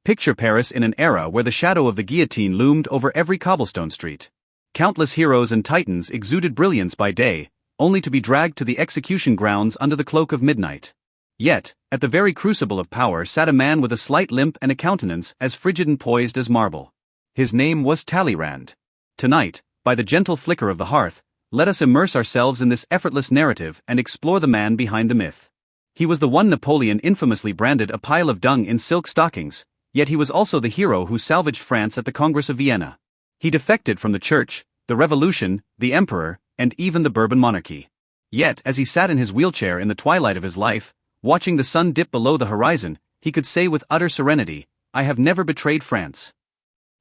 Picture Paris in an era where the shadow of the guillotine loomed over every cobblestone street. Countless heroes and titans exuded brilliance by day, only to be dragged to the execution grounds under the cloak of midnight. Yet, at the very crucible of power sat a man with a slight limp and a countenance as frigid and poised as marble. His name was Talleyrand. Tonight, by the gentle flicker of the hearth, let us immerse ourselves in this effortless narrative and explore the man behind the myth. He was the one Napoleon infamously branded a pile of dung in silk stockings, yet he was also the hero who salvaged France at the Congress of Vienna. He defected from the Church, the Revolution, the Emperor, and even the Bourbon monarchy. Yet, as he sat in his wheelchair in the twilight of his life, watching the sun dip below the horizon, he could say with utter serenity, "I have never betrayed France."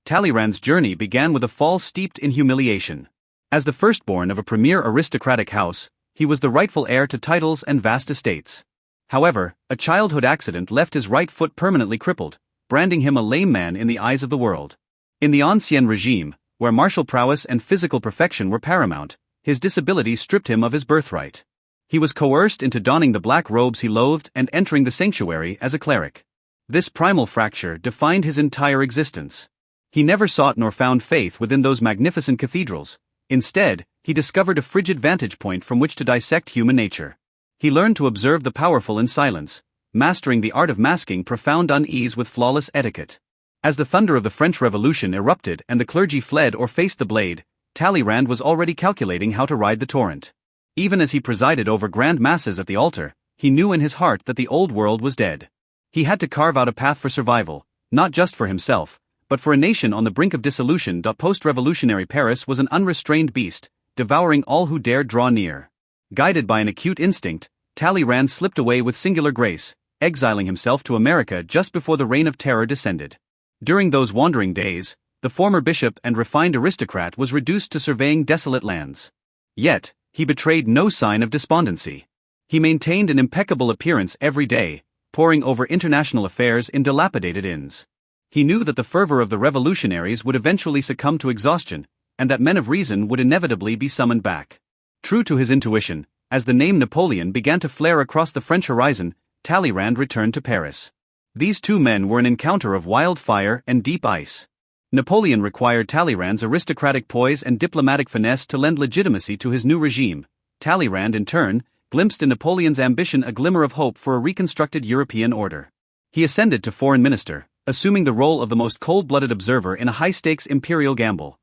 Talleyrand's journey began with a fall steeped in humiliation. As the firstborn of a premier aristocratic house, he was the rightful heir to titles and vast estates. However, a childhood accident left his right foot permanently crippled, branding him a lame man in the eyes of the world. In the Ancien Regime, where martial prowess and physical perfection were paramount, his disability stripped him of his birthright. He was coerced into donning the black robes he loathed and entering the sanctuary as a cleric. This primal fracture defined his entire existence. He never sought nor found faith within those magnificent cathedrals. Instead, he discovered a frigid vantage point from which to dissect human nature. He learned to observe the powerful in silence, mastering the art of masking profound unease with flawless etiquette. As the thunder of the French Revolution erupted and the clergy fled or faced the blade, Talleyrand was already calculating how to ride the torrent. Even as he presided over grand masses at the altar, he knew in his heart that the old world was dead. He had to carve out a path for survival, not just for himself, but for a nation on the brink of dissolution. Post-revolutionary Paris was an unrestrained beast, devouring all who dared draw near. Guided by an acute instinct, Talleyrand slipped away with singular grace, exiling himself to America just before the Reign of Terror descended. During those wandering days, the former bishop and refined aristocrat was reduced to surveying desolate lands. Yet, he betrayed no sign of despondency. He maintained an impeccable appearance every day, poring over international affairs in dilapidated inns. He knew that the fervor of the revolutionaries would eventually succumb to exhaustion, and that men of reason would inevitably be summoned back. True to his intuition, as the name Napoleon began to flare across the French horizon, Talleyrand returned to Paris. These two men were an encounter of wild fire and deep ice. Napoleon required Talleyrand's aristocratic poise and diplomatic finesse to lend legitimacy to his new regime. Talleyrand, in turn, glimpsed in Napoleon's ambition a glimmer of hope for a reconstructed European order. He ascended to foreign minister, assuming the role of the most cold-blooded observer in a high-stakes imperial gamble.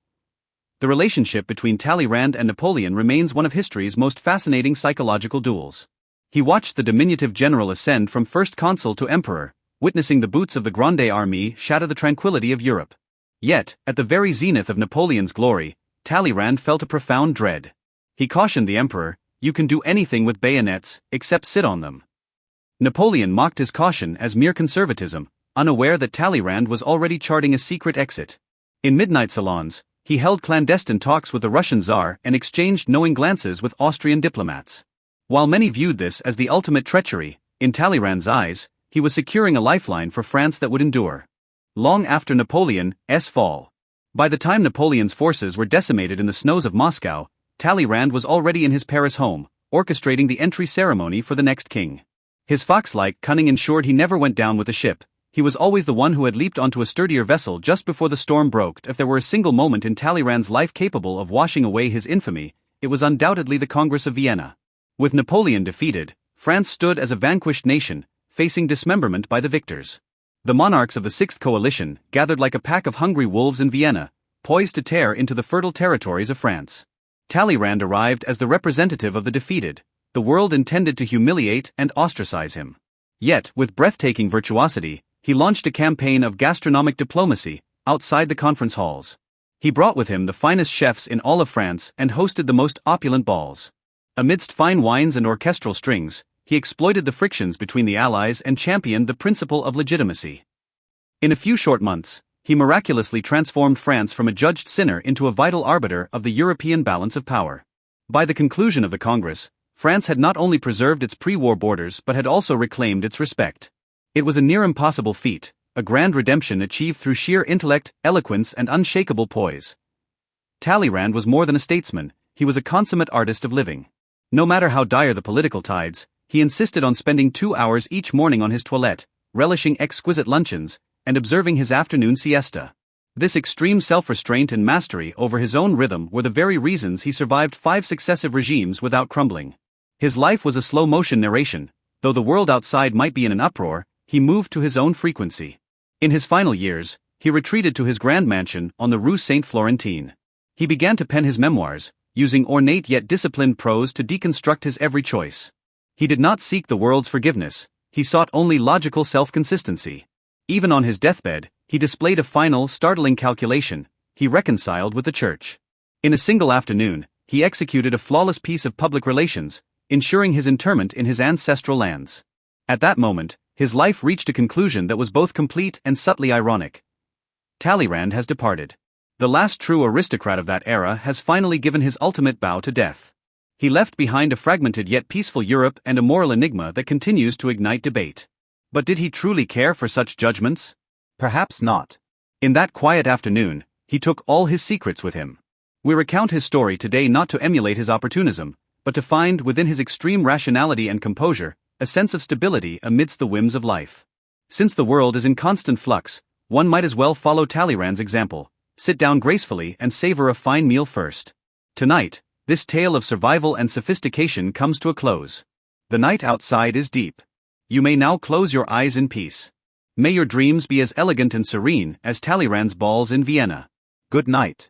The relationship between Talleyrand and Napoleon remains one of history's most fascinating psychological duels. He watched the diminutive general ascend from first consul to emperor, witnessing the boots of the Grande Armée shatter the tranquility of Europe. Yet, at the very zenith of Napoleon's glory, Talleyrand felt a profound dread. He cautioned the emperor, "You can do anything with bayonets, except sit on them." Napoleon mocked his caution as mere conservatism, unaware that Talleyrand was already charting a secret exit. In midnight salons, he held clandestine talks with the Russian Tsar and exchanged knowing glances with Austrian diplomats. While many viewed this as the ultimate treachery, in Talleyrand's eyes, he was securing a lifeline for France that would endure long after Napoleon's fall. By the time Napoleon's forces were decimated in the snows of Moscow, Talleyrand was already in his Paris home, orchestrating the entry ceremony for the next king. His fox-like cunning ensured he never went down with the ship. He was always the one who had leaped onto a sturdier vessel just before the storm broke. If there were a single moment in Talleyrand's life capable of washing away his infamy, it was undoubtedly the Congress of Vienna. With Napoleon defeated, France stood as a vanquished nation, facing dismemberment by the victors. The monarchs of the Sixth Coalition gathered like a pack of hungry wolves in Vienna, poised to tear into the fertile territories of France. Talleyrand arrived as the representative of the defeated. The world intended to humiliate and ostracize him. Yet, with breathtaking virtuosity, he launched a campaign of gastronomic diplomacy outside the conference halls. He brought with him the finest chefs in all of France and hosted the most opulent balls. Amidst fine wines and orchestral strings, he exploited the frictions between the allies and championed the principle of legitimacy. In a few short months, he miraculously transformed France from a judged sinner into a vital arbiter of the European balance of power. By the conclusion of the Congress, France had not only preserved its pre-war borders but had also reclaimed its respect. It was a near impossible feat, a grand redemption achieved through sheer intellect, eloquence, and unshakable poise. Talleyrand was more than a statesman, he was a consummate artist of living. No matter how dire the political tides, he insisted on spending 2 hours each morning on his toilette, relishing exquisite luncheons, and observing his afternoon siesta. This extreme self-restraint and mastery over his own rhythm were the very reasons he survived 5 successive regimes without crumbling. His life was a slow-motion narration. Though the world outside might be in an uproar, he moved to his own frequency. In his final years, he retreated to his grand mansion on the Rue Saint-Florentin. He began to pen his memoirs, using ornate yet disciplined prose to deconstruct his every choice. He did not seek the world's forgiveness, he sought only logical self-consistency. Even on his deathbed, he displayed a final, startling calculation. He reconciled with the church. In a single afternoon, he executed a flawless piece of public relations, ensuring his interment in his ancestral lands. At that moment, his life reached a conclusion that was both complete and subtly ironic. Talleyrand has departed. The last true aristocrat of that era has finally given his ultimate bow to death. He left behind a fragmented yet peaceful Europe and a moral enigma that continues to ignite debate. But did he truly care for such judgments? Perhaps not. In that quiet afternoon, he took all his secrets with him. We recount his story today not to emulate his opportunism, but to find within his extreme rationality and composure a sense of stability amidst the whims of life. Since the world is in constant flux, one might as well follow Talleyrand's example. Sit down gracefully and savor a fine meal first. Tonight, this tale of survival and sophistication comes to a close. The night outside is deep. You may now close your eyes in peace. May your dreams be as elegant and serene as Talleyrand's balls in Vienna. Good night.